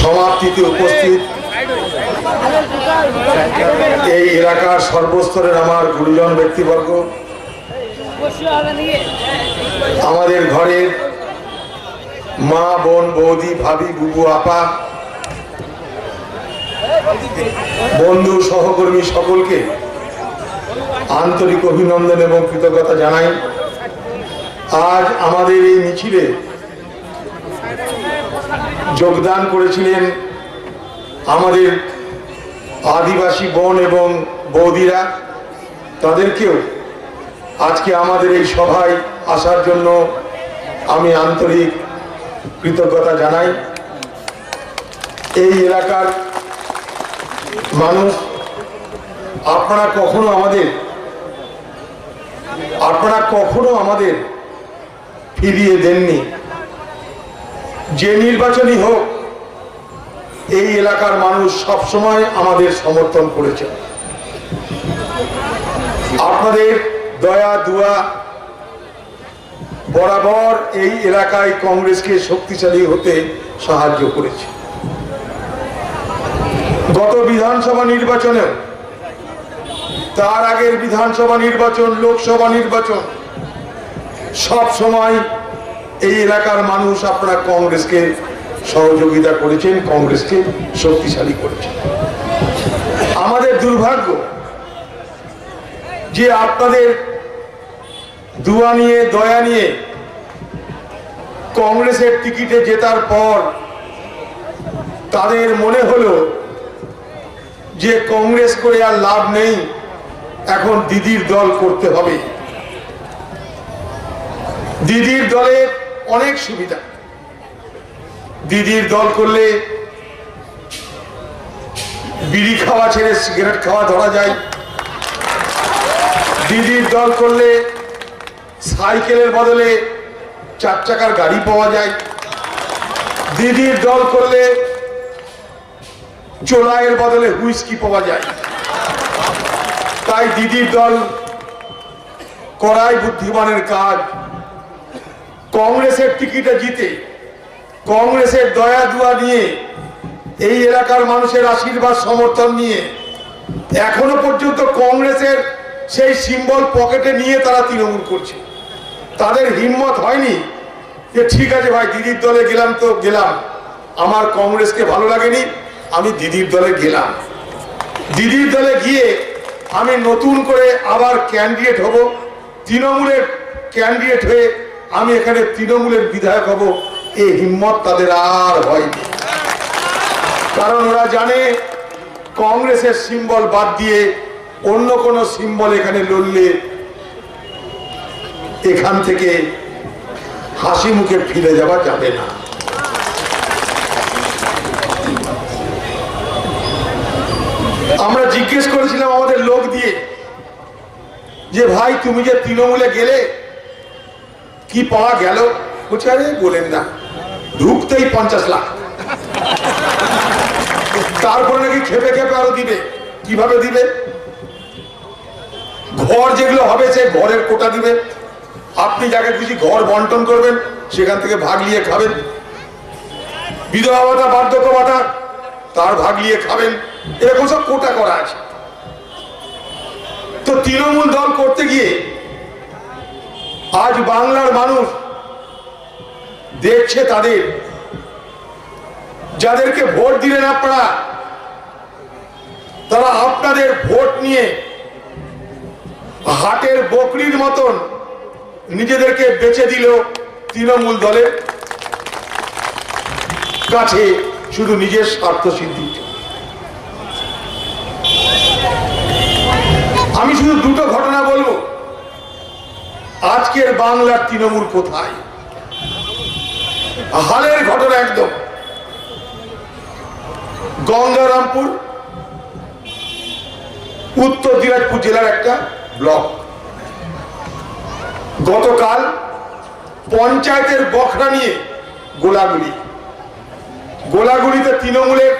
সমাপ্তিতে উপস্থিত এই এলাকার সর্বস্তরের আমার গুরুজন ব্যক্তিবর্গ, আমাদের ঘরের মা, বোন, বৌদি, ভাবি, বুবু, আপা, বন্ধু, সহকর্মী সকলকে আন্তরিক অভিনন্দন এবং কৃতজ্ঞতা জানাই। আজ আমাদের এই মিছিলে যোগদান করেছিলেন আমাদের আদিবাসী বোন এবং বৌদিরা, তাদেরকেও আজকে আমাদের এই সভায় আসার জন্য আমি আন্তরিক কৃতজ্ঞতা জানাই। এই এলাকার মানুষ, আপনারা কখনো আমাদের ফিরিয়ে দেননি। যে নির্বাচনই হোক, এই এলাকার মানুষ সবসময় আমাদের সমর্থন করেছে। আপনাদের দয়া দুয়া বরাবর এই এলাকায় কংগ্রেসকে শক্তিশালী হতে সাহায্য করেছে। গত বিধানসভা নির্বাচনে, তার আগের বিধানসভা নির্বাচন, লোকসভা নির্বাচন, সব সময় এই এলাকার মানুষ আপনারা কংগ্রেসকে সহযোগিতা করেছেন, কংগ্রেসকে শক্তিশালী করেছেন। আমাদের দুর্ভাগ্য যে আপনাদের দুয়া নিয়ে, দয়া নিয়ে কংগ্রেসের টিকিটে জেতার পর তাদের মনে হলো যে কংগ্রেস করে আর লাভ নেই, এখন দিদির দল করতে হবে। দিদির দলের অনেক সুবিধা। দিদির দল করলে বিড়ি খাওয়া ছেড়ে সিগারেট খাওয়া ধরা যায়। দিদির দল করলে সাইকেলের বদলে 4 চাকার গাড়ি পাওয়া যায়। দিদির দল করলে চোলাইয়ের বদলে হুইস্কি পাওয়া যায়। তাই দিদির দল করাই বুদ্ধিমানের কাজ। কংগ্রেসের টিকিটে জিতে, কংগ্রেসের দয়া দুয়া নিয়ে, এই এলাকার মানুষের আশীর্বাদ সমর্থন নিয়ে এখনো পর্যন্ত কংগ্রেসের সেই সিম্বল পকেটে নিয়ে তারা তৃণমূল করছে। তাদের হিম্মত হয়নি যে ঠিক আছে ভাই, দিদির দলে গেলাম তো গেলাম, আমার কংগ্রেসকে ভালো লাগেনি, আমি দিদির দলে গেলাম। দিদির দলে গিয়ে আমি নতুন করে আবার ক্যান্ডিডেট হব, তৃণমূলের ক্যান্ডিডেট হয়ে আমি এখানে তৃণমূলের বিধায়ক হব, এই হিম্মত তাদের আর হয়নি। কারণ ওরা জানে কংগ্রেসের সিম্বল বাদ দিয়ে অন্য কোন সিম্বল এখানে লড়লে এখান থেকে হাসি মুখে ফিরে যাওয়া যাবে না। আমরা জিজ্ঞেস করেছিলাম আমাদের লোক দিয়ে যে ভাই, তুমি যে তৃণমূলে গেলে কি পাওয়া গেল? বলছে আরে বলেন না, ঢুকতেই 50 লাখ। তারপরে নাকি খেপে খেপে আরো দিবে। কিভাবে দিবে? ঘর যেগুলো হবে সেই ঘরের কোটা দিবে। আপনি যাকে খুশি ঘর বন্টন করবেন, সেখান থেকে ভাগ নিয়ে খাবেন। বিধবা ভাতা, বার্ধক্য ভাতা, তার ভাগ নিয়ে খাবেন। এরকম সব কোটা করা আছে। তো তৃণমূল দল করতে গিয়ে আজ বাংলার মানুষ দেখছে তাদের, যাদেরকে ভোট দিলেন আপনারা, তারা আপনাদের ভোট নিয়ে হাটের বকরির মতন নিজেদেরকে বেচে দিল তৃণমূল দলের কাছে, শুধু নিজের স্বার্থ সিদ্ধি। আমি শুধু দুটো ঘটনা বলবো। আজকের বাংলার তৃণমূল কোথায়? হালের ঘটনা একদম। গঙ্গারামপুর, উত্তর দিনাজপুর জেলার একটা ব্লক। গতকাল পঞ্চায়েতের বখরা নিয়ে গোলাগুলিতে তৃণমূলের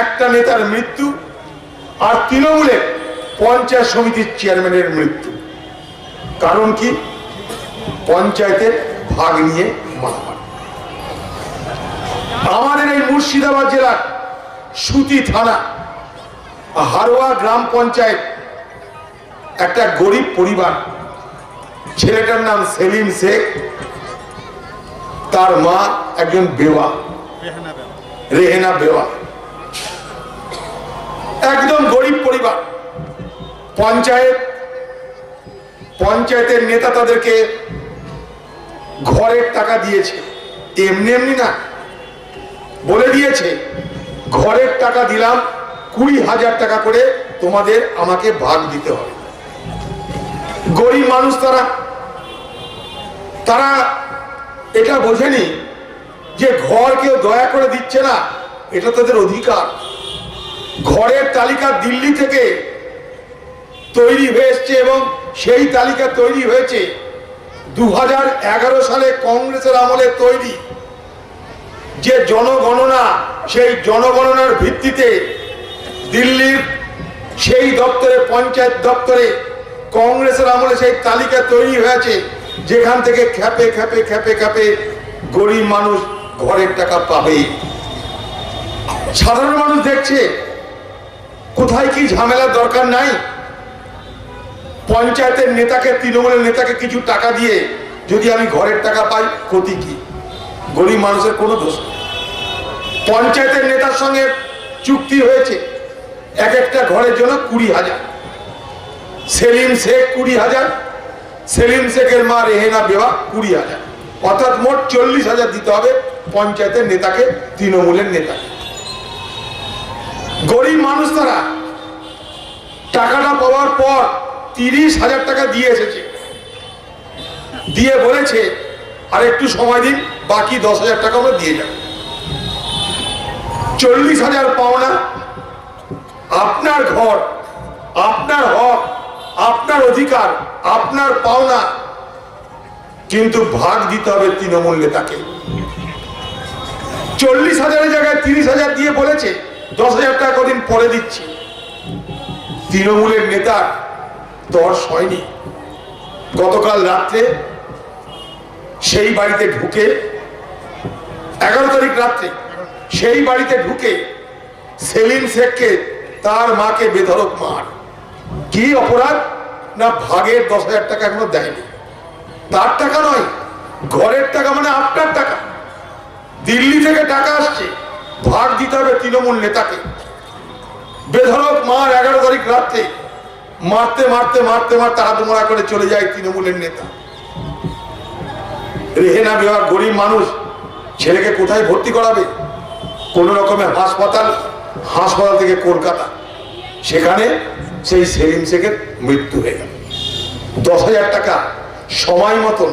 একটা নেতার মৃত্যু, আর তৃণমূলের পঞ্চায়েত সমিতির চেয়ারম্যানের মৃত্যু। কারণ কি? পঞ্চায়েতের ভাগ নিয়ে মারামারি। আমাদের এই মুর্শিদাবাদ জেলার সুতি থানা হারোয়া গ্রাম পঞ্চায়েত একটা গরিব পরিবার, ছেলেটার নাম সেলিম শেখ, তার মা একজন বেওয়া, রেহেনা বেওয়া, একদম গরিব পরিবার। পঞ্চায়েতের নেতা তাদেরকে ঘরের টাকা দিয়েছে, এমনি এমনি না, বলে দিয়েছে ঘরের টাকা দিলাম 20,000 টাকা করে, তোমাদের আমাকে ভাগ দিতে হবে। গরিব মানুষ তারা এটা বোঝেনি যে ঘর কেউ দয়া করে দিচ্ছে না, এটা তাদের অধিকার। ঘরের তালিকা দিল্লি থেকে তৈরি হয়েছে এবং সেই তালিকা তৈরি হয়েছে 2011 সালে কংগ্রেসের আমলে তৈরি। যে জনগণনা, সেই জনগণনার ভিত্তিতে দিল্লির সেই দপ্তরে, পঞ্চায়েত দপ্তরে কংগ্রেসের আমলে সেই তালিকা তৈরি হয়েছে, যেখান থেকে খ্যাপে খ্যাপে খ্যাপে খ্যাপে গরিব মানুষ ঘরের টাকা পাবে। সাধারণ মানুষ দেখছে কোথায় কি ঝামেলার দরকার নাই। পঞ্চায়েতের নেতাকে, তৃণমূলের নেতাকে কিছু টাকা দিয়ে যদি আমি ঘরের টাকা পাই, ক্ষতি কি? গরিব মানুষের কোনো দোষ নেই। পঞ্চায়েতের নেতার সঙ্গে চুক্তি হয়েছে এক একটা ঘরের জন্য 20,000। সেলিম শেখ 20,000, সেলিম শেখের মা রেহেনা বেওয়া 20,000, অর্থাৎ মোট 40,000 দিতে হবে পঞ্চায়েতের নেতাকে, তৃণমূলের নেতাকে। গরিব মানুষ তারা টাকাটা পাওয়ার পর 30,000 টাকা দিয়ে এসেছে, দিয়ে বলেছে আর একটু সময় দিন, বাকি 10,000 টাকা আমরা দিয়ে যাব। 40,000 পাওনা, আপনার ঘর, আপনার হক, আপনার অধিকার, আপনার পাওনা, কিন্তু ভাগ দিতে হবে তৃণমূল নেতাকে। 40,000-এর জায়গায় 30,000 দিয়ে বলেছে 10,000 টাকা কদিন পরে দিচ্ছি। তৃণমূলের নেতার দর হয়নি। গতকাল রাত্রে সেই বাড়িতে ঢুকে, 11 তারিখ রাত্রে সেই বাড়িতে ঢুকে সেলিম শেখকে, তার মাকে বেধড়ক মার। কি অপরাধ? না, ভাগের 10,000 টাকা এখনো দেয়নি। তার টাকা নয়, ঘরের টাকা, মানে আপনার টাকা। দিল্লি থেকে টাকা আসছে, ভাগ দিতে হবে তৃণমূল নেতাকে। বেধড়ক মার 11 তারিখ রাত্রে, মারতে মারতে মারতে মারতে হাতমোড়া করে চলে যায় তৃণমূলের নেতা। রেহেনা বেওয়া গরিব মানুষ, ছেলেকে কোথায় ভর্তি করাবে? কোন রকমের হাসপাতাল থেকে কলকাতা, সেখানে সেই সেলিম শেখের মৃত্যু হয়ে গেল। 10,000 টাকা সময় মতন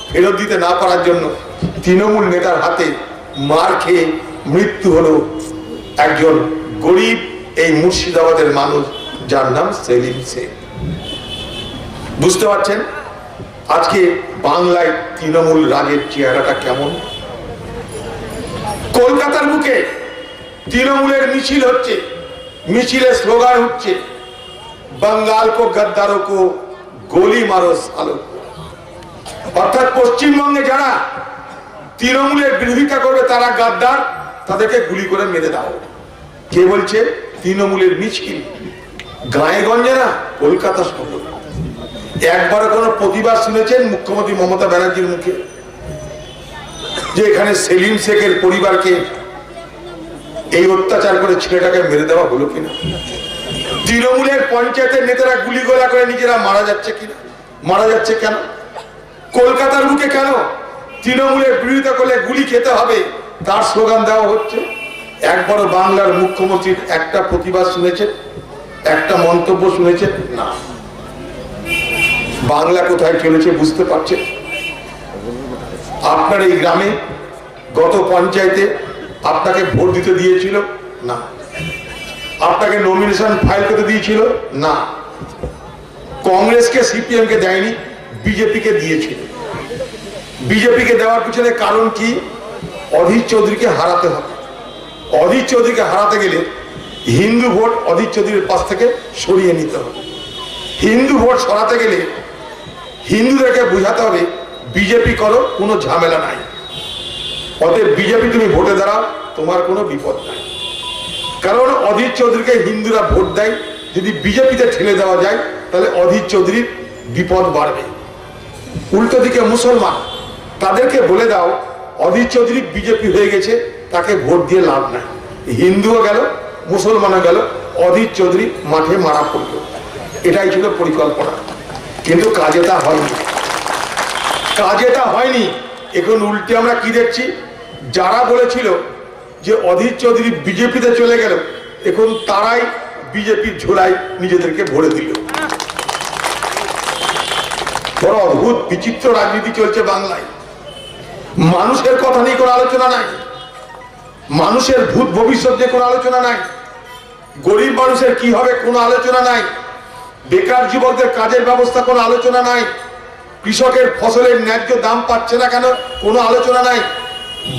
ফেরত দিতে না পারার জন্য তৃণমূল নেতার হাতে মার খেয়ে মৃত্যু হলো একজন গরিব এই মুর্শিদাবাদের মানুষ, যার নাম সেলিম শেখ। বুঝতে পারছেন আজকে বাংলায় তৃণমূল রাগের চেহারাটা কেমন? কলকাতার বুকে তৃণমূলের মিছিল হচ্ছে, মিছিলে স্লোগান হচ্ছে, बंगाल को गद्दारों को गोली मारो सालो। অর্থাৎ পশ্চিমবঙ্গে যারা তৃণমূলের বিরোধিতা করবে তারা গাদ্দার, তাদেরকে গুলি করে মেরে দাও। কে বলছে? তৃণমূলের মিছিল। গায়ে গঞ্জে না, কলকাতা শহর। একবার কোনো প্রতিবাদ শুনেছেন মুখ্যমন্ত্রী মমতা ব্যানার্জির মুখে যে এখানে সেলিম শেখের পরিবারকে এই অত্যাচার করে ছেলেটাকে মেরে দেওয়া হলো কিনা? তৃণমূলের পঞ্চায়েতের নেতারা গুলিগোলা করে নিজেরা মারা যাচ্ছে কিনা? মারা যাচ্ছে কেন? কলকাতার বুকে কেন তৃণমূলের বিরোধিতা করলে গুলি খেতে হবে তার স্লোগান দেওয়া হচ্ছে? একবারও বাংলার মুখ্যমন্ত্রীর একটা প্রতিবাদ শুনেছেন, একটা মন্তব্য শুনেছেন? না। বাংলা কোথায় চলেছে বুঝতে পারছেন? আপনার এই গ্রামে গত পঞ্চায়েতে আপনাকে ভোট দিতে দিয়েছিল না? আপনাকে নমিনেশন ফাইল করতে দিয়েছিল না? কংগ্রেসকে, সিপিএম কে দেয়নি, বিজেপিকে দিয়েছিল। বিজেপিকে দেওয়ার পিছনে কারণ কি? অধীর চৌধুরীকে হারাতে হবে। অধীর চৌধুরীকে হারাতে গেলে হিন্দু ভোট অধীর চৌধুরীর পাশ থেকে সরিয়ে নিতে হবে। হিন্দু ভোট সরাতে গেলে হিন্দুদেরকে বুঝাতে হবে বিজেপি করো, কোনো ঝামেলা নাই। অতএব বিজেপি তুমি ভোটে দাঁড়াও, তোমার কোনো বিপদ নাই। কারণ অধীর চৌধুরীকে হিন্দুরা ভোট দেয়, যদি বিজেপিতে ঠেলে দেওয়া যায় তাহলে অধীর চৌধুরীর বিপদ বাড়বে। উল্টো দিকে মুসলমান, তাদেরকে বলে দাও অধীর চৌধুরী বিজেপি হয়ে গেছে, তাকে ভোট দিয়ে লাভ নাই। হিন্দুও গেল, মুসলমানও গেল, অধীর চৌধুরী মাঠে মারা পড়ল। এটাই ছিল পরিকল্পনা, কিন্তু কাজে তা হয়নি, কাজে তা হয়নি। এখন উল্টে আমরা কি দেখছি, যারা বলেছিল যে অধীর চৌধুরী বিজেপিতে চলে গেল, এখন তারাই বিজেপির ঝোলায় নিজেদেরকে ভরে দিল। বড় অদ্ভুত বিচিত্র রাজনীতি চলছে বাংলায়। মানুষের কথা নিয়ে কোনো আলোচনা নাই, মানুষের ভূত ভবিষ্যৎ নিয়ে কোনো আলোচনা নাই, গরিব মানুষের কি হবে কোনো আলোচনা নাই, বেকার যুবকদের কাজের ব্যবস্থা কোনো আলোচনা নাই, কৃষকের ফসলের ন্যায্য দাম পাচ্ছে না কেন কোনো আলোচনা নাই,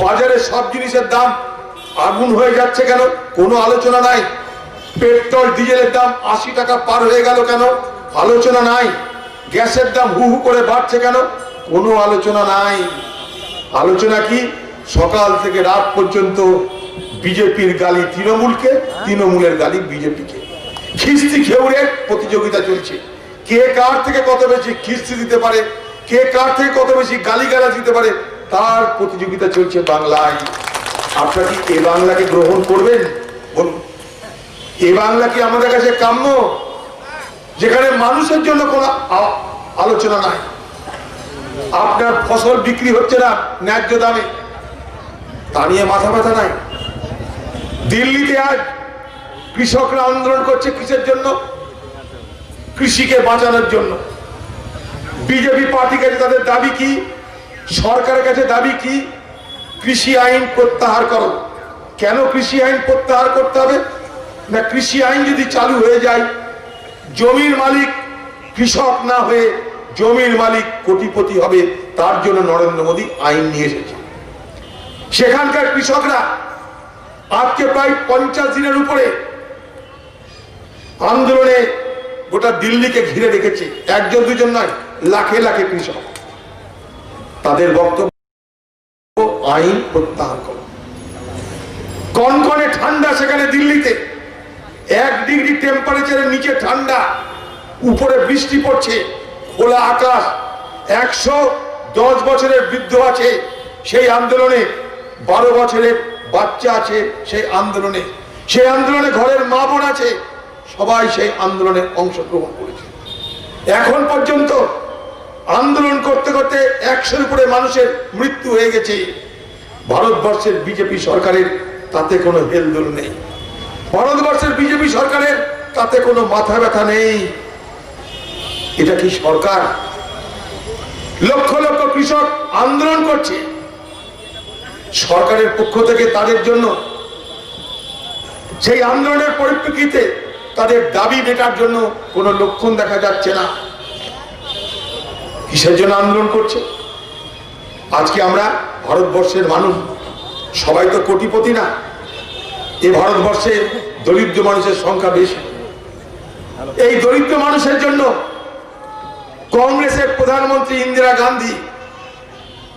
বাজারে সব জিনিসের দাম আগুন হয়ে যাচ্ছে কেন কোনো আলোচনা নাই, পেট্রোল ডিজেলের দাম 80 টাকা পার হয়ে গেল কেন আলোচনা নাই, গ্যাসের দাম হু হু করে বাড়ছে কেন কোনো আলোচনা নাই। আলোচনা কি, সকাল থেকে রাত পর্যন্ত বিজেপির গালি তৃণমূলকে, তৃণমূলের গালি বিজেপিকে। খিস্তি খেউড়ের প্রতিযোগিতা চলছে, কে কার থেকে কত বেশি খিস্তি দিতে পারে, কে কার থেকে কত বেশি গালিগালাজ দিতে পারে, তার প্রতিযোগিতা চলছে বাংলায়। আপনারা কি এ বাংলাকে গ্রহণ করবেন? বলুন, এ বাংলা কি আমাদের কাছে কাম্য, যেখানে মানুষের জন্য কোনো আলোচনা নাই? আপনার ফসল বিক্রি হচ্ছে না ন্যায্য দামে, তা নিয়ে মাথা ব্যথা নাই। দিল্লিতে আজ কৃষকরা আন্দোলন করছে কিসের জন্য? কৃষিকে বাঁচানোর জন্য। বিজেপি পার্টির কাছে তাদের দাবি কি, সরকারের কাছে দাবি কি? কৃষি আইন প্রত্যাহার করো। কেন কৃষি আইন প্রত্যাহার করতে হবে? না, কৃষি আইন যদি চালু হয়ে যায়, জমির মালিক কৃষক না হয়ে জমির মালিক কোটিপতি হবে। তার জন্য নরেন্দ্র মোদী আইন নিয়ে এসেছে। সেখানকার কৃষকরা আজকে প্রায় 50 দিনের উপরে আন্দোলনে গোটা দিল্লিকে ঘিরে রেখেছে। একজন দুজন নয়, লাখে লাখে কৃষক। তাদের বক্তব্য আইন প্রত্যাহার করো। কনকনে ঠান্ডা সেখানে দিল্লিতে, 1 ডিগ্রি টেম্পারেচারের নিচে ঠান্ডা, উপরে বৃষ্টি পড়ছে, খোলা আকাশ, 110 বছরের বৃদ্ধ আছে সেই আন্দোলনে, 12 বছরের বাচ্চা আছে সেই আন্দোলনে, সেই আন্দোলনে ঘরের মা বোন আছে, সবাই সেই আন্দোলনে অংশগ্রহণ করেছে। এখন পর্যন্ত আন্দোলন করতে করতে 100-এর উপরে মানুষের মৃত্যু হয়ে গেছে। ভারতবর্ষের বিজেপি সরকারের তাতে কোনো হেলদোল নেই, ভারতবর্ষের বিজেপি সরকারের তাতে কোনো মাথা ব্যথা নেই। এটা কি সরকার? লক্ষ লক্ষ কৃষক আন্দোলন করছে, সরকারের পক্ষ থেকে তাদের জন্য সেই আন্দোলনের পরিপ্রেক্ষিতে তাদের দাবি মেটার জন্য কোনো লক্ষণ দেখা যাচ্ছে না। কিসের জন্য আন্দোলন করছে? আজকে আমরা ভারতবর্ষের মানুষ সবাই তো কোটিপতি না, এই ভারতবর্ষে দরিদ্র মানুষের সংখ্যা বেশি। এই দরিদ্র মানুষের জন্য কংগ্রেসের প্রধানমন্ত্রী ইন্দিরা গান্ধী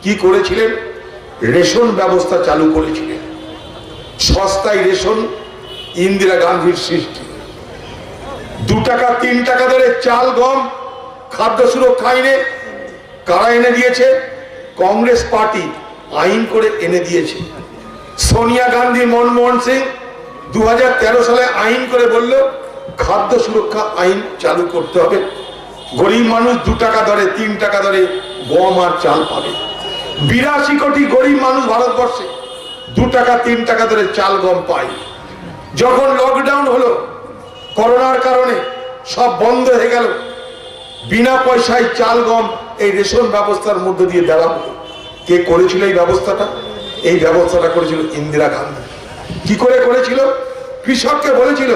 কি করেছিলেন? রেশন ব্যবস্থা চালু করেছিলেন। সস্তায় রেশন ইন্দিরা গান্ধীর সৃষ্টি। 2 টাকা 3 টাকা ধরে চাল গম খাদ্য সুরক্ষা আইনে কারা এনে দিয়েছে? কংগ্রেস পার্টি আইন করে এনে দিয়েছে। সোনিয়া গান্ধী, মনমোহন সিং 2013 সালে আইন করে বলল খাদ্য সুরক্ষা আইন চালু করতে হবে, গরিব মানুষ 2 টাকা ধরে 3 টাকা ধরে গম আর চাল পাবে। 82 কোটি গরিব মানুষ ভারতবর্ষে 2 টাকা 3 টাকা ধরে চাল গম পায়। যখন লকডাউন হলো, করোনার কারণে সব বন্ধ হয়ে গেল, বিনা পয়সায় চাল গম এই রেশন ব্যবস্থার মধ্যে দিয়ে দেওয়া হলো। কে করেছিল এই ব্যবস্থাটা? এই ব্যবস্থাটা করেছিল ইন্দিরা গান্ধী। কি করে করেছিল? কৃষককে বলেছিল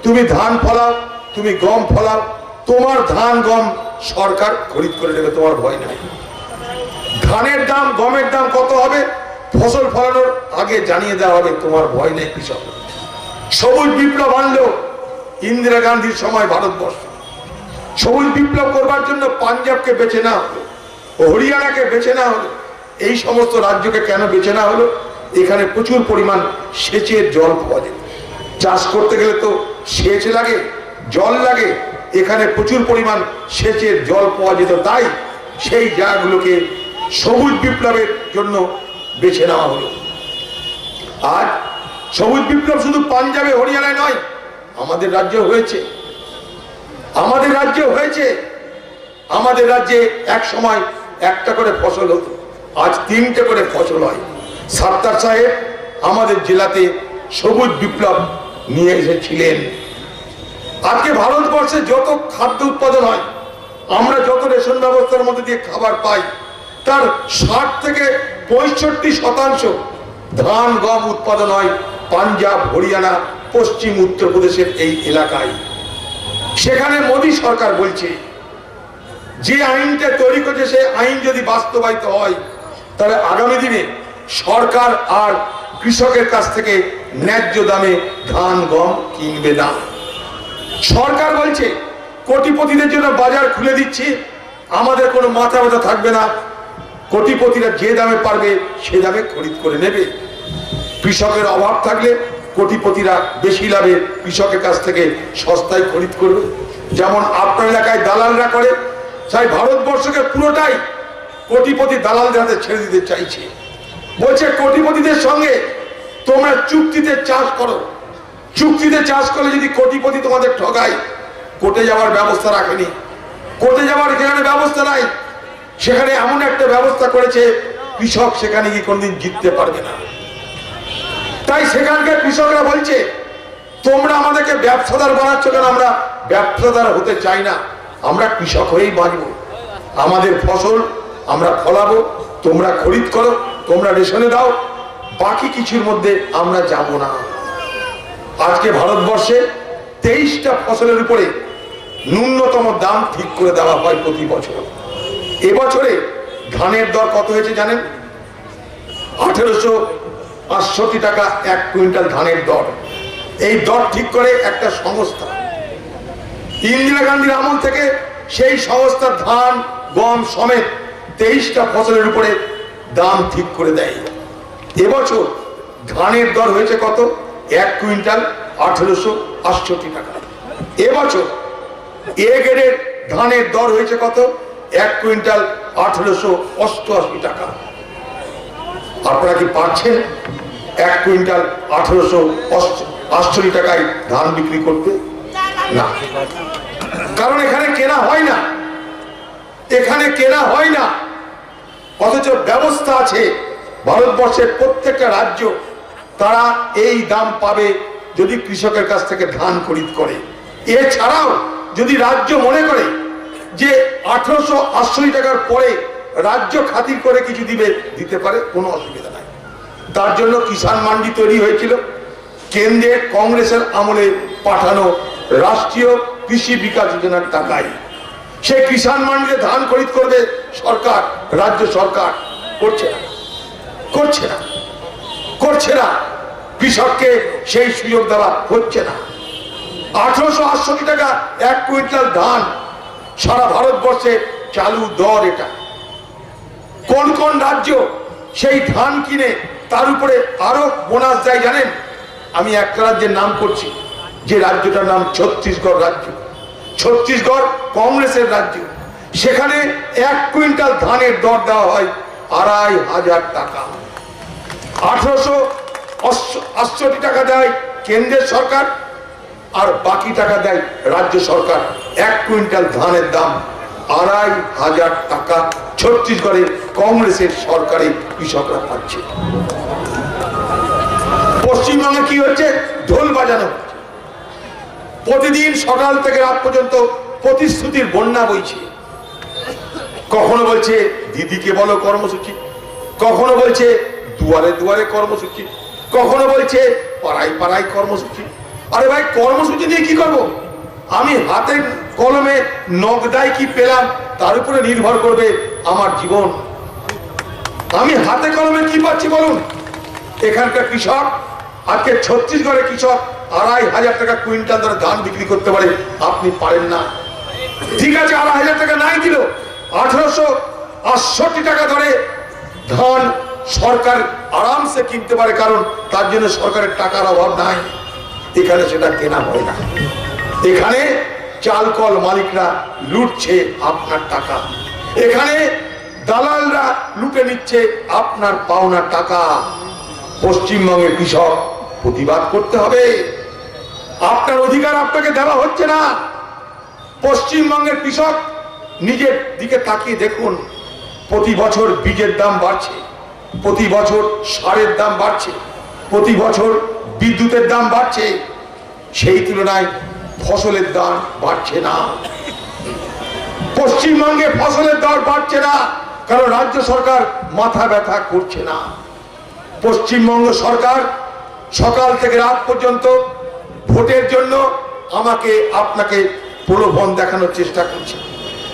তুমি ধান ফলাও, তুমি গম ফলাও, তোমার ধান গম সরকার খরিদ করে নেবে, তোমার ভয় নাই। ধানের দাম গমের দাম কত হবে ফসল ফলানোর আগে জানিয়ে দেওয়া হবে, তোমার ভয় নেই কৃষক। সবুজ বিপ্লব আনলো ইন্দিরা গান্ধীর সময় ভারতবর্ষ। সবুজ বিপ্লব করবার জন্য পাঞ্জাবকে বেছে না হলো, হরিয়ানাকে বেছে না হলো। এই সমস্ত রাজ্যকে কেন বেছে না হলো? এখানে প্রচুর পরিমাণ সেচের জল পাওয়া যায়। চাষ করতে গেলে তো সেচ লাগে, জল লাগে, এখানে প্রচুর পরিমাণ সেচের জল পাওয়া যেত, তাই সেই জায়গাগুলোকে সবুজ বিপ্লবের জন্য বেছে নেওয়া হলো। আর সবুজ বিপ্লব শুধু পাঞ্জাবে হরিয়ানায় নয়, আমাদের রাজ্যে হয়েছে, আমাদের রাজ্যে হয়েছে। আমাদের রাজ্যে এক সময় একটা করে ফসল হতো, আজ 3টে করে ফসল হয়। সাত্তার সাহেব আমাদের জেলাতে সবুজ বিপ্লব নিয়ে এসেছিলেন। আজকে ভারতবর্ষে যত খাদ্য উৎপাদন হয়, আমরা যত রেশন ব্যবস্থার মধ্যে দিয়ে খাবার পাই, তার 60 থেকে 65% ধান গম উৎপাদন হয় পাঞ্জাব, হরিয়ানা, পশ্চিম উত্তরপ্রদেশের এই এলাকায়। সেখানে মোদী সরকার বলছে যে আইনটা তৈরি করেছে সেই আইন যদি বাস্তবায়িত হয়, তাহলে আগামী দিনে সরকার আর কৃষকের কাছ থেকে ন্যায্য দামে ধান গম কিনবে না। সরকার বলছে কোটিপতিদের জন্য বাজার খুলে দিচ্ছি, আমাদের কোনো মাথা ব্যথা থাকবে না, কোটিপতিরা যে দামে পারবে সে দামে খরিদ করে নেবে। কৃষকের অভাব থাকলে কোটিপতিরা বেশি লাভে কৃষকের কাছ থেকে সস্তায় খরিদ করবে। যেমন আপনার এলাকায় দালালরা করে, তাই ভারতবর্ষকে পুরোটাই কোটিপতি দালালদের হাতে ছেড়ে দিতে চাইছে। বলছে কোটিপতিদের সঙ্গে তোমরা চুক্তিতে চাষ করো, চুক্তিতে চাষ করলে যদি কোটিপতি তোমাদের ঠগায়, কোর্টে যাওয়ার ব্যবস্থা রাখেনি, কোর্টে যাওয়ার এখানে ব্যবস্থা নাই। সেখানে এমন একটা ব্যবস্থা করেছে কৃষক সেখানে গিয়ে কোনদিন জিততে পারবে না। তাই সেখানকার কৃষকরা বলছে তোমরা আমাদেরকে ব্যবসাদার বানাচ্ছ কেন? আমরা ব্যবসাদার হতে চাই না, আমরা কৃষক হয়েই বাঁচবো। আমাদের ফসল আমরা ফলাবো, তোমরা খরিদ করো, তোমরা রেশনে দাও, বাকি কিছুর মধ্যে আমরা যাব না। আজকে ভারতবর্ষে 23টা ফসলের উপরে ন্যূনতম দাম ঠিক করে দেওয়া হয় প্রতি বছর। এবছরে ধানের দর কত হয়েছে জানেন? 1865 টাকা 1 কুইন্টাল ধানের দর। এই দর ঠিক করে একটা সংস্থা, ইন্দিরা গান্ধীর আমল থেকে সেই সংস্থা ধান গম সমেত 23টা ফসলের উপরে দাম ঠিক করে দেয়। এবছর ধানের দর হয়েছে কত? 1 কুইন্টাল 1868 টাকা। এবছর এ গ্রেডের ধানের দর হয়েছে কত? 1 কুইন্টাল 1888 টাকা। আপনারা কি পাচ্ছেন 1 কুইন্টাল 1888 টাকায় ধান বিক্রি করতে? না, কারণ এখানে কেনা হয় না, এখানে কেনা হয় না। অথচ ব্যবস্থা আছে ভারতবর্ষের প্রত্যেকটা রাজ্য, তারা এই দাম পাবে যদি কৃষকের কাছ থেকে ধান খরিদ করে। এছাড়াও যদি রাজ্য মনে করে যে 1880 টাকার পরে রাজ্য খাতির করে কিছু দিবে, দিতে পারে, কোনো অসুবিধা নাই। তার জন্য কিষাণ মান্ডি তৈরি হয়েছিল, কেন্দ্রের কংগ্রেসের আমলে পাঠানো রাষ্ট্রীয় কৃষি বিকাশ যোজনার টাকায়। সেই কিষাণ মান্ডিতে ধান খরিদ করবে সরকার, রাজ্য সরকার করছে না, করছে না, করছে না। কৃষককে সেই সুযোগ দেওয়া হচ্ছে না। 1868 টাকা 1 কুইন্টাল ধান সারা ভারতবর্ষে চালু দর। এটা কোন কোন রাজ্য সেই ধান কিনে তার উপরে আরো বোনাস দেয় জানেন? আমি একটা রাজ্যের নাম করছি, যে রাজ্যটার নাম ছত্তিশগড় রাজ্য। ছত্তিশগড় কংগ্রেসের রাজ্য। সেখানে 1 কুইন্টাল ধানের দর দেওয়া হয় 2500 টাকা। 1868 টাকা দেয় কেন্দ্রের সরকার, আর বাকি টাকা দেয় রাজ্য সরকার। 1 কুইন্টাল ধানের দাম 2500 টাকা ছত্তিশগড়ে কংগ্রেসের সরকারে কৃষকরা পাচ্ছে। পশ্চিমবঙ্গে কি হচ্ছে? ঢোল বাজানো হচ্ছে। প্রতিদিন সকাল থেকে রাত পর্যন্ত প্রতিশ্রুতির বন্যা বইছে। কখনো বলছে দিদিকে বলো কর্মসূচি, কখনো বলছে দুয়ারে দুয়ারে কর্মসূচি, কখনো বলছে পাড়ায় পাড়ায় কর্মসূচি। আরে ভাই, কর্মসূচি দিয়ে কি করব? আমি হাতে কলমে নগদায় কি পেলাম তার উপরে নির্ভর করবে আমার জীবন। আমি হাতে কলমে কি পাচ্ছি বলুন? এখানকার কৃষক, আজকে ছত্তিশগড়ের কৃষক 2500 টাকা কুইন্টাল ধরে ধান বিক্রি করতে পারে, আপনি পারেন না। ঠিক আছে, 2500 টাকা নাই দিল, 1868 টাকা ধরে ধান সরকার আরামসে কিনতে পারে, কারণ তার জন্য সরকারের টাকার অভাব নাই। এখানে সেটা কেনা হয় না। এখানে চাল কল মালিকরা লুটছে আপনার টাকা, এখানে দালালরা লুটে নিচ্ছে আপনার পাওনা টাকা। পশ্চিমবঙ্গের কৃষক প্রতিবাদ করতে হবে। আপনার অধিকার আপনাকে দেওয়া হচ্ছে না। পশ্চিমবঙ্গের কৃষক নিজের দিকে তাকিয়ে দেখুন, প্রতি বছর বীজের দাম বাড়ছে, প্রতি বছর সারের দাম বাড়ছে, প্রতি বছর বিদ্যুতের দাম বাড়ছে, সেই তুলনায় ফসলের দাম বাড়ছে না। পশ্চিমবঙ্গে ফসলের দর বাড়ছে না, কারণ রাজ্য সরকার মাথা ব্যথা করছে না। পশ্চিমবঙ্গ সরকার সকাল থেকে রাত পর্যন্ত ভোটের জন্য আমাকে আপনাকে প্রলোভন দেখানোর চেষ্টা করছে।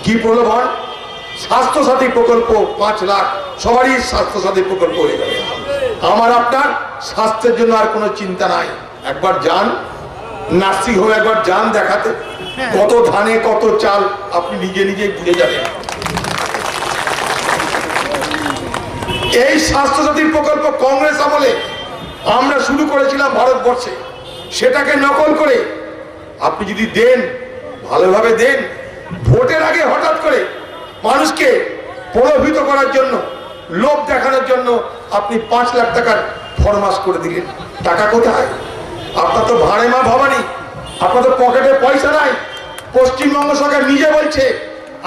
কি প্রলোভন? স্বাস্থ্যসাথী প্রকল্প 5 লাখ, সবারই স্বাস্থ্যসাথী প্রকল্প হয়ে যাবে। আমার আপনার স্বাস্থ্যের জন্য আর কোনো চিন্তা নাই। একবার যান নার্সিং হোমে, একবার যান দেখাতে, কত ধানে কত চাল আপনি নিজে নিজেই বুঝে যাবেন। এই স্বাস্থ্যসাথী প্রকল্প কংগ্রেস আমলে আমরা শুরু করেছিলাম ভারতবর্ষে, সেটাকে নকল করে আপনি যদি দেন, ভালোভাবে দেন, ভোটের আগে হঠাৎ করে মানুষকে প্রলোভিত করার জন্য, লোভ দেখানোর জন্য আপনি 5 লাখ টাকার ফরমাস করে দিলেন। টাকা কোথায়? আপনার তো ভাড়ে মা ভবানী, আপনার তো পকেটে পয়সা নাই। পশ্চিমবঙ্গ সরকার নিজে বলছে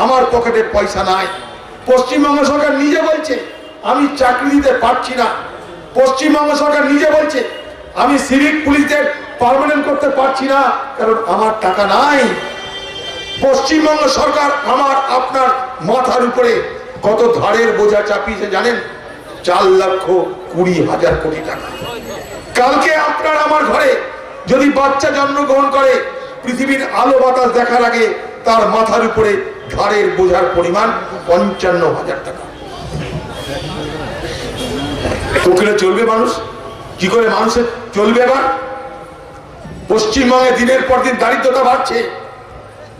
আমার পকেটে পয়সা নাই। পশ্চিমবঙ্গ সরকার নিজে বলছে আমি চাকরি দিতে পারছি না। পশ্চিমবঙ্গ সরকার নিজে বলছে আমি সিভিক পুলিশদের পার্মানেন্ট করতে পারছি না, কারণ আমার টাকা নাই। পশ্চিমবঙ্গ সরকার আমার আপনার মাথার উপরে কত ধারের বোঝা চাপিয়েছে জানেন? 4,20,000 কোটি টাকা। কালকে আপনার আমার ঘরে যদি বাচ্চা জন্মগ্রহণ করে, পৃথিবীর আলো বাতাস দেখার আগে তার মাথার উপরে ধারের বোঝার পরিমাণ 55,000 টাকা। কোকিলে চলবে মানুষ? কি করে মানুষের চলবে? এবার পশ্চিমবঙ্গে দিনের পর দিন দারিদ্রতা বাড়ছে,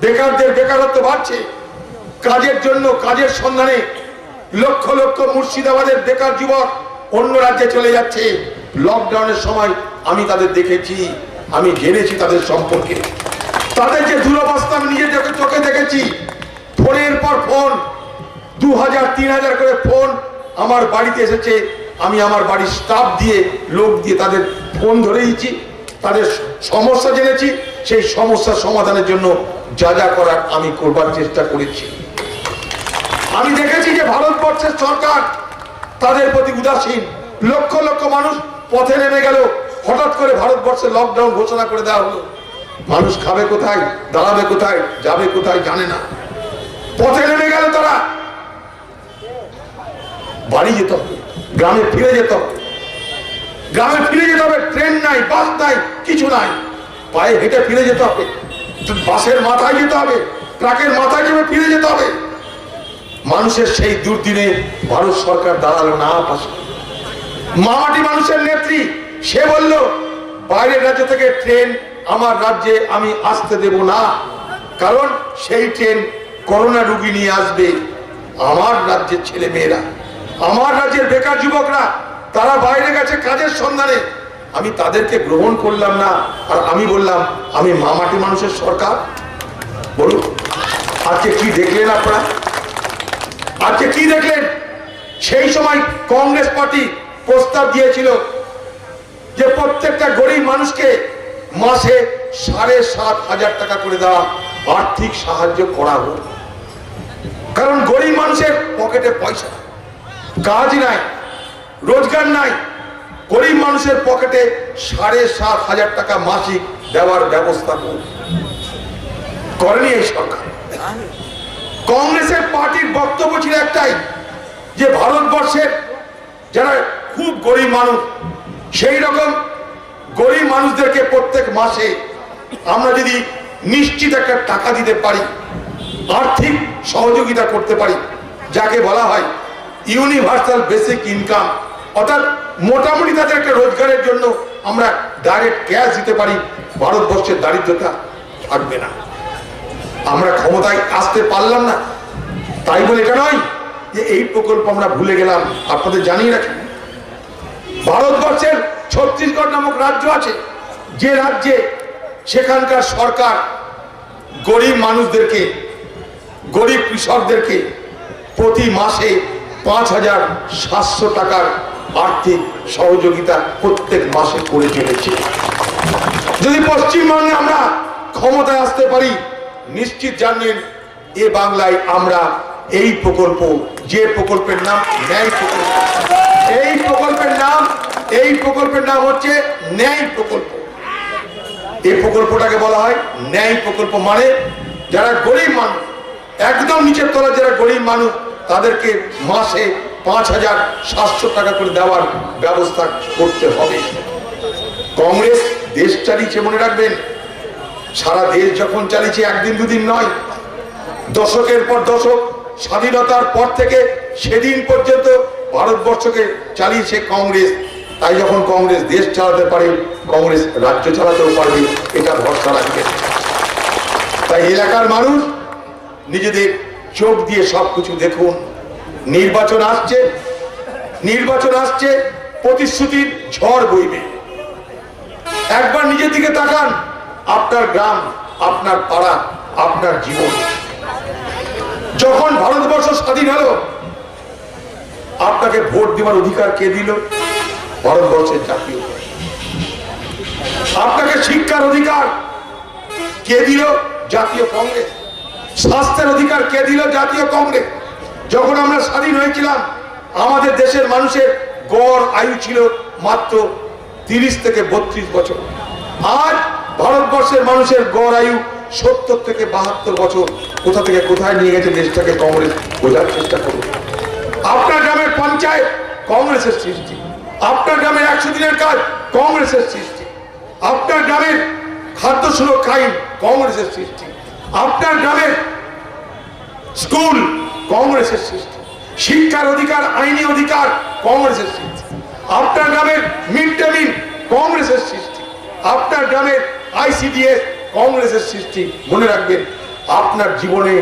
বেকারদের বেকারত্ব বাড়ছে। কাজের জন্য, কাজের সন্ধানে লক্ষ লক্ষ মুর্শিদাবাদের বেকার যুবক অন্য রাজ্যে চলে যাচ্ছে। লকডাউনের সময় আমি তাদের দেখেছি, আমি জেনেছি তাদের সম্পর্কে। তাদের যে দুরবস্থা আমি নিজে চোখে দেখেছি। ফোনের পর ফোন, 2,000-3,000 করে ফোন আমার বাড়িতে এসেছে। আমি আমার বাড়ির স্টাফ দিয়ে, লোক দিয়ে তাদের ফোন ধরেইছি, তাদের সমস্যা জেনেছি, সেই সমস্যার সমাধানের জন্য যা যা করার আমি করবার চেষ্টা করেছি। আমি দেখেছি যে ভারতবর্ষের সরকার তাদের প্রতি উদাসীন। লক্ষ লক্ষ মানুষ পথে নেমে গেল, হঠাৎ করে ভারতবর্ষে লকডাউন ঘোষণা করে দেওয়া হলো। মানুষ খাবে কোথায়, দাঁড়াবে কোথায়, যাবে কোথায় জানে না। পথে নেমে গেল তারা। বাড়ি যেতে হবে, গ্রামে ফিরে যেতে হবে, গ্রামে ফিরে যেতে হবে। ট্রেন নাই, বাস নাই, কিছু নাই, পায়ে হেঁটে ফিরে যেতে হবে। বাসের মাথায় যেতে হবে, ট্রাকের মাথায় চেপে ফিরে যেতে হবে। মানুষের সেই দুর্দিনে ভারত সরকার দাঁড়ালো না পাশে। মামাটি মানুষের নেত্রী, সে বলল বাইরের রাজ্য থেকে ট্রেন আমার রাজ্যে আমি আসতে দেব না, কারণ সেই ট্রেন করোনা রোগী নিয়ে আসবে। আমার রাজ্যের ছেলে মেয়েরা, আমার রাজ্যের বেকার যুবকরা, তারা বাইরে গেছে কাজের সন্ধানে, আমি তাদেরকে গ্রহণ করলাম না। আর আমি বললাম আমি মামাটি মানুষের সরকার। বলুন আজকে কি দেখলেন আপনারা? আজকে কি দেখলেন? সেই সময় কংগ্রেস পার্টি প্রস্তাব দিয়েছিল যে প্রত্যেকটা গরিব মানুষকে মাসে 7,500 টাকা করে দেওয়া আর্থিক সাহায্য করা হোক। কারণ গরিব মানুষের পকেটে পয়সা, কাজ নাই, রোজগার নাই। গরিব মানুষের পকেটে 7,500 টাকা মাসিক দেওয়ার ব্যবস্থা করেনি এই সরকার। কংগ্রেসের পার্টির বক্তব্য ছিল একটাই, যে ভারতবর্ষের যারা খুব গরিব মানুষ, সেই রকম গরিব মানুষদেরকে প্রত্যেক মাসে আমরা যদি নিশ্চিত একটা টাকা দিতে পারি, আর্থিক সহযোগিতা করতে পারি, যাকে বলা হয় ইউনিভার্সাল বেসিক ইনকাম, অর্থাৎ মোটামুটি তাদের একটা রোজগারের জন্য আমরা ডাইরেক্ট ক্যাশ দিতে পারি, ভারতবর্ষের দারিদ্রতা থাকবে না। আমরা ক্ষমতায় আসতে পারলাম না, তাই বলে এটা নয় যে এই প্রকল্প আমরা ভুলে গেলাম। আপনাদের জানিয়ে রাখি ভারতবর্ষের ছত্তিশগড় নামক রাজ্য আছে, যে রাজ্যে সেখানকার সরকার গরিব মানুষদেরকে, গরিব কৃষকদেরকে প্রতি মাসে 5,700 টাকার আর্থিক সহযোগিতা প্রত্যেক মাসে করে চলেছে। যদি পশ্চিমবঙ্গে আমরা ক্ষমতায় আসতে পারি, নিশ্চিত জানবেন এ বাংলায় আমরা এই প্রকল্প, যে প্রকল্পের নাম ন্যায় প্রকল্প, এই প্রকল্পের নাম হচ্ছে ন্যায় প্রকল্প। এই প্রকল্পটাকে বলা হয় ন্যায় প্রকল্প, মানে যারা গরিব মানুষ, একদম নিচের তলার যারা গরিব মানুষ, তাদেরকে মাসে 5,700 টাকা করে দেওয়ার ব্যবস্থা করতে হবে। কংগ্রেস দেশ চালিয়েছে, মনে রাখবেন, সারা দেশ যখন চালিয়েছে একদিন দুদিন নয়, দশকের পর দশক, স্বাধীনতার পর থেকে সেদিন পর্যন্ত ভারতবর্ষকে চালিয়েছে কংগ্রেস। তাই যখন কংগ্রেস দেশ চালাতে পারে, কংগ্রেস রাজ্য চালাতেও পারবে, এটা ভরসা রাখবে। তাই এলাকার মানুষ নিজেদের চোখ দিয়ে সবকিছু দেখুন। নির্বাচন আসছে, প্রতিশ্রুতির ঝড় বইবে। একবার নিজের দিকে তাকান, আপনার গ্রাম, আপনার পাড়া, আপনার জীবন। যখন ভারতবর্ষ স্বাধীন হলো, আপনাকে ভোট দেওয়ার অধিকার কে দিল? ভারতবর্ষের জাতীয়। আপনাকে শিক্ষার অধিকার কে দিল? জাতীয় কংগ্রেস। স্বাস্থ্যের অধিকার কে দিল? জাতীয় কংগ্রেস। যখন আমরা স্বাধীন হয়েছিলাম, আমাদের দেশের মানুষের গড় আয়ু ছিল মাত্র 30 থেকে 32 বছর। আজ ভারতবর্ষের মানুষের গড় আয়ু 70 থেকে 72 বছর। কোথা থেকে কোথায় নিয়ে গেছে দেশটাকে কংগ্রেস, বোঝার চেষ্টা করুন। আপনার গ্রামের পঞ্চায়েত কংগ্রেসের সৃষ্টি, আপনার গ্রামের 100 দিনের কাজ কংগ্রেসের সৃষ্টি, আপনার গ্রামের খাদ্য সুরক্ষা আইন কংগ্রেসের সৃষ্টি, আপনার গ্রামের স্কুল কংগ্রেসের সৃষ্টি, শিক্ষার অধিকার, আইনি অধিকার কংগ্রেসের সৃষ্টি, আপনার গ্রামের মিড ডে মিল কংগ্রেসের সৃষ্টি, আপনার গ্রামের ICDS কংগ্রেসের সৃষ্টি। মনে রাখবেন, আপনার জীবনে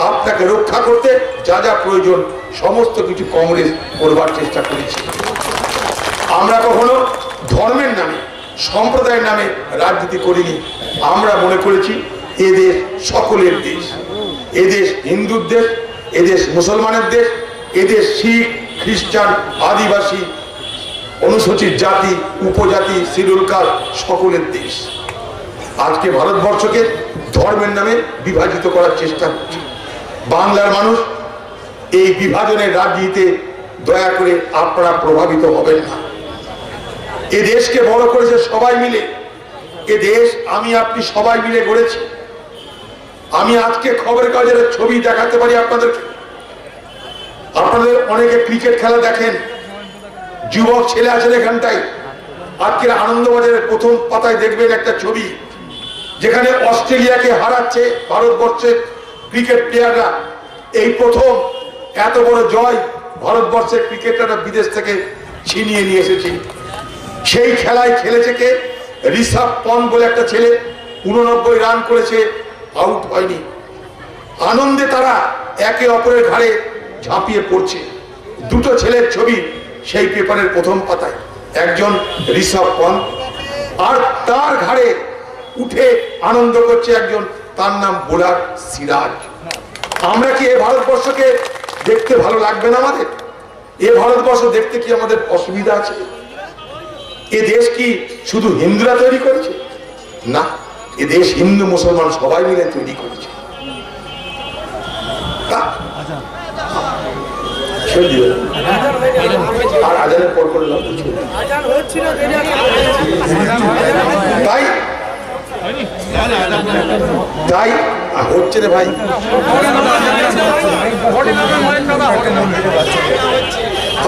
আপনাকে রক্ষা করতে যা যা প্রয়োজন সমস্ত কিছু কংগ্রেস করবার চেষ্টা করেছে। আমরা কখনো ধর্মের নামে, সম্প্রদায়ের নামে রাজনীতি করিনি। আমরা মনে করেছি এদেশ সকলের দেশ, এদেশ হিন্দুর দেশ, এদেশ মুসলমানের দেশ, এদেশ শিখ, খ্রিস্টান, আদিবাসী, অনুসূচিত জাতি, উপজাতি, শিডিউল কাস্ট সকলের দেশ। আজকে ভারতবর্ষকে ধর্মের নামে বিভাজিত করার চেষ্টা হচ্ছে। বাংলার মানুষ এই বিভাজনের রাজনীতিতে দয়া করে আপনারা প্রভাবিত হবেন না। এ দেশকে বড় করেছে সবাই মিলে। এ দেশ আমি আপনি সবাই মিলে গড়েছি। আমি আজকে খবরের কাগজের ছবি দেখাতে পারি আপনাদেরকে। আপনাদের অনেকে ক্রিকেট খেলা দেখেন, যুবক ছেলে আছেন এখানটায়। আজকের আনন্দবাজারের প্রথম পাতায় দেখবেন একটা ছবি, যেখানে অস্ট্রেলিয়াকে হারাচ্ছে ভারতবর্ষের ক্রিকেট প্লেয়াররা। এই প্রথম এত বড় জয় ভারতবর্ষের ক্রিকেটাররা বিদেশ থেকে ছিনিয়ে নিয়ে এসেছে। সেই খেলায় খেলেছে কে? ঋষভ পন্থ বলে একটা ছেলে, 89 রান করেছে, আউট হয়নি। আনন্দে তারা একে অপরের ঘাড়ে ঝাঁপিয়ে পড়ছে। দুটো ছেলের ছবি সেই পেপারের প্রথম পাতায়, একজন ঋষভ পন্থ, আর তার ঘাড়ে উঠে আনন্দ করছে একজন, তার নাম বোলার সিরাজ। আমরা কি এ ভারতবর্ষকে দেখতে ভালো লাগবে না আমাদের? এ ভারতবর্ষ দেখতে কি আমাদের অসুবিধা আছে? এ দেশ কি শুধু হিন্দুরা তৈরি করেছে? না, এ দেশ হিন্দু মুসলমান সবাই মিলে তৈরি করেছে। আর আজানের পর করে তাই তাই হচ্ছে রে ভাই।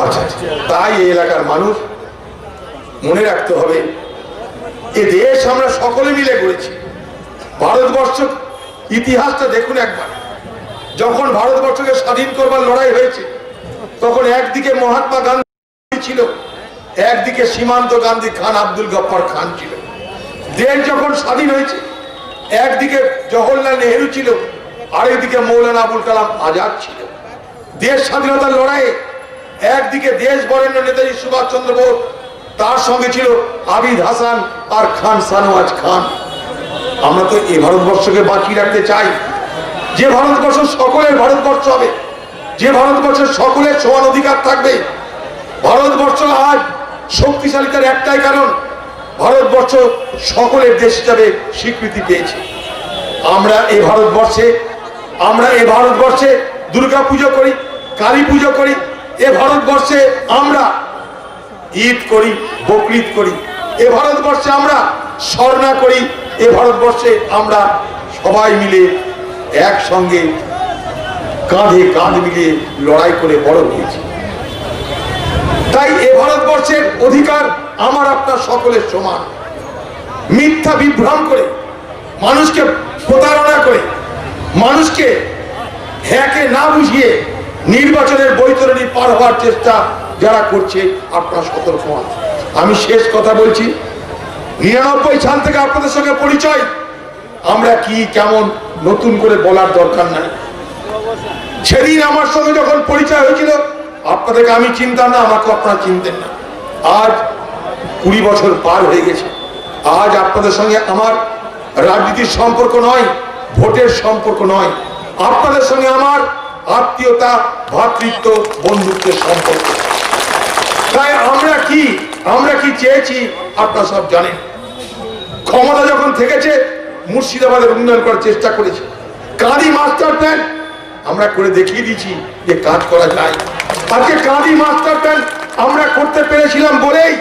আচ্ছা, তাই এই এলাকার মানুষ মনে রাখতে হবে, এ দেশ আমরা সকলে মিলে গড়েছি। ভারতবর্ষ ইতিহাসটা দেখুন একবার। যখন ভারতবর্ষকে স্বাধীন করবার লড়াই হয়েছে, তখন একদিকে মহাত্মা গান্ধী ছিল, একদিকে সীমান্ত গান্ধী খান, আব্দুল গফফার খান ছিল। দেশ যখন স্বাধীন হয়েছে, একদিকে জওহরলাল নেহেরু ছিল, আরেকদিকে মৌলানা আবুল কালাম আজাদ ছিল। দেশ স্বাধীনতার লড়াইয়ে একদিকে দেশ বরেণ্য নেতাজি সুভাষ চন্দ্র বোস, তার সঙ্গে ছিল আবিদ হাসান আর খান সানওয়াজ খান। আমরা তো এই ভারতবর্ষকে বাঁচিয়ে রাখতে চাই, যে ভারতবর্ষ সকলের ভারতবর্ষ হবে, যে ভারতবর্ষের সকলের সমান অধিকার থাকবে। ভারতবর্ষ আজ শক্তিশালী তার একটাই কারণ, ভারতবর্ষ সকলের দেশ হিসাবে স্বীকৃতি পেয়েছে। আমরা এই ভারতবর্ষে দুর্গা পুজো করি, কালী পুজো করি, এ ভারতবর্ষে আমরা ঈদ করি, বকরিদ করি, এ ভারতবর্ষে আমরা স্বর্ণা করি, এ ভারতবর্ষে আমরা সবাই মিলে একসঙ্গে কাঁধে কাঁধ মিলিয়ে লড়াই করে বড় হয়েছি। তাই এ ভারতবর্ষের অধিকার আমার আপনার সকলের সমান। মিথ্যা বিভ্রম করে, মানুষকে প্রতারণা করে, মানুষকে হ্যাঁকে না বুঝিয়ে নির্বাচনের বৈতরণী পার হওয়ার চেষ্টা যারা করছে, আপনারা সতর্ক হন। আমি শেষ কথা বলছি, 99 সাল থেকে আপনাদের সঙ্গে পরিচয়, আমরা কি কেমন নতুন করে বলার দরকার নাই। সেদিন আমার সঙ্গে যখন পরিচয় হয়েছিল, আপনাদেরকে আমি চিনতাম না, আমাকে আপনারা চিনতেন না। আজ 20 বছর পার হয়ে গেছে। আজ আপনাদের সঙ্গে আমার রাজনীতির সম্পর্ক নয়, ভোটের সম্পর্ক নয়, আপনাদের সঙ্গে আমার আত্মীয়তা, ভ্রাতৃত্ব, বন্ধুত্বের সম্পর্ক। তাই আমরা কি চেয়েছি আপনারা সব জানেন। ক্ষমতা যখন থেকেছে, মুর্শিদাবাদের উন্নয়ন করার চেষ্টা করেছে। কাঁদি মাস্টার প্ল্যান আমরা করে দেখিয়ে দিয়েছি যে কাজ করা যায়। আজকে কাঁদি মাস্টার প্ল্যান আমরা করতে পেরেছিলাম বলেই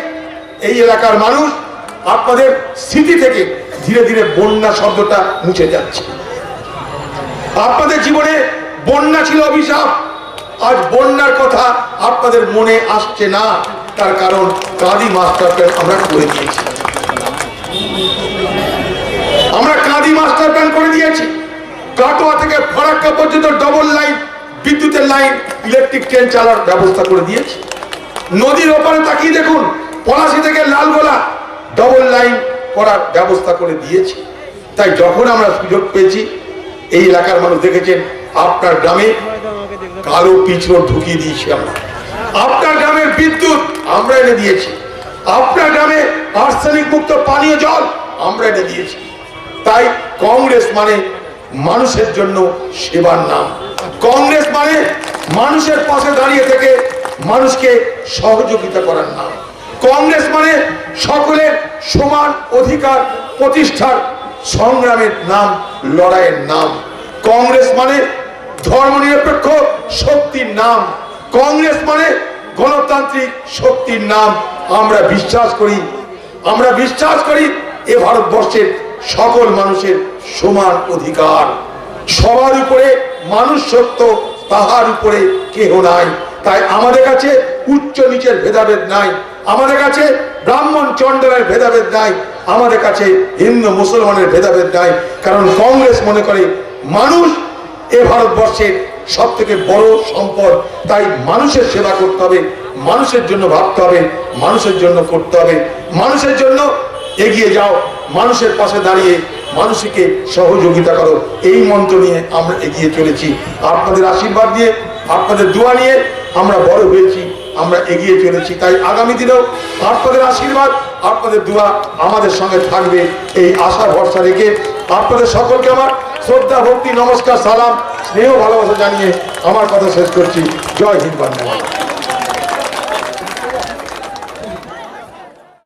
এই এলাকার মানুষ আপনাদের স্মৃতি থেকে ধীরে ধীরে বন্যা শব্দটা মুছে যাচ্ছে। আপনাদের জীবনে বন্যা ছিল অভিশাপ, আজ বন্যার কথা আপনাদের মনে আসছে না, তার কারণ কাঁদি মাস্টার প্ল্যান আমরা করে দিয়েছি। আমরা কাঁদি মাস্টার প্ল্যান করে দিয়েছি। কাটোয়া থেকে ফারাক্কা পর্যন্ত ডবল লাইন বিদ্যুতের লাইন, ইলেকট্রিক ট্রেন চালার ব্যবস্থা করে দিয়েছি। নদীর ওপারে তাকিয়ে দেখুন, পলাশী থেকে লালগোলা ডবল লাইন করার ব্যবস্থা করে দিয়েছি। তাই যখন আমরা সুযোগ পেয়েছি, এই এলাকার মানুষ দেখেছেন আপনার গ্রামে কালো পিচ রোড ঢুকিয়ে দিয়েছি আমরা, আপনার গ্রামের বিদ্যুৎ আমরা এনে দিয়েছি, আপনার গ্রামে আর্সেনিক মুক্ত পানীয় জল আমরা এনে দিয়েছি। তাই কংগ্রেস মানে মানুষের জন্য সেবার নাম, কংগ্রেস মানে মানুষের পাশে দাঁড়িয়ে থেকে মানুষকে সহযোগিতা করার নাম, কংগ্রেস মানে সকলের সমান অধিকার প্রতিষ্ঠার সংগ্রামের নাম, লড়াইয়ের নাম। কংগ্রেস মানে ধর্মনিরপেক্ষ শক্তির নাম, কংগ্রেস মানে গণতান্ত্রিক শক্তির নাম। আমরা বিশ্বাস করি এ ভারতবর্ষের সকল মানুষের সমান অধিকার, সবার উপরে মানুষ সত্য, তাহার উপরে কেহ নাই। তাই আমাদের কাছে উচ্চ নিচের ভেদাভেদ নাই, আমাদের কাছে ব্রাহ্মণ চণ্ডালের ভেদাভেদ নাই, আমাদের কাছে হিন্দু মুসলমানের ভেদাভেদ নাই। কারণ কংগ্রেস মনে করে মানুষ এ ভারতবর্ষের সব থেকে বড় সম্পদ। তাই মানুষের সেবা করতে হবে, মানুষের জন্য ভাবতে হবে, মানুষের জন্য করতে হবে, মানুষের জন্য এগিয়ে যাও, মানুষের পাশে দাঁড়িয়ে মানুষকে সহযোগিতা করো। এই মন্ত্র নিয়ে আমরা এগিয়ে চলেছি। আপনাদের আশীর্বাদ নিয়ে, আপনাদের দোয়া নিয়ে আমরা বড় হয়েছি, আমরা এগিয়ে চলেছি। তাই আগামী দিনেও আপনাদের আশীর্বাদ, আপনাদের দোয়া আমাদের সঙ্গে থাকবে, এই আশা ভরসা রেখে আপনাদের সকলকে আমার শ্রদ্ধা, ভক্তি, নমস্কার, সালাম, স্নেহ, ভালোবাসা জানিয়ে আমার কথা শেষ করছি। জয় হিন্দ, বন্দে মাতরম।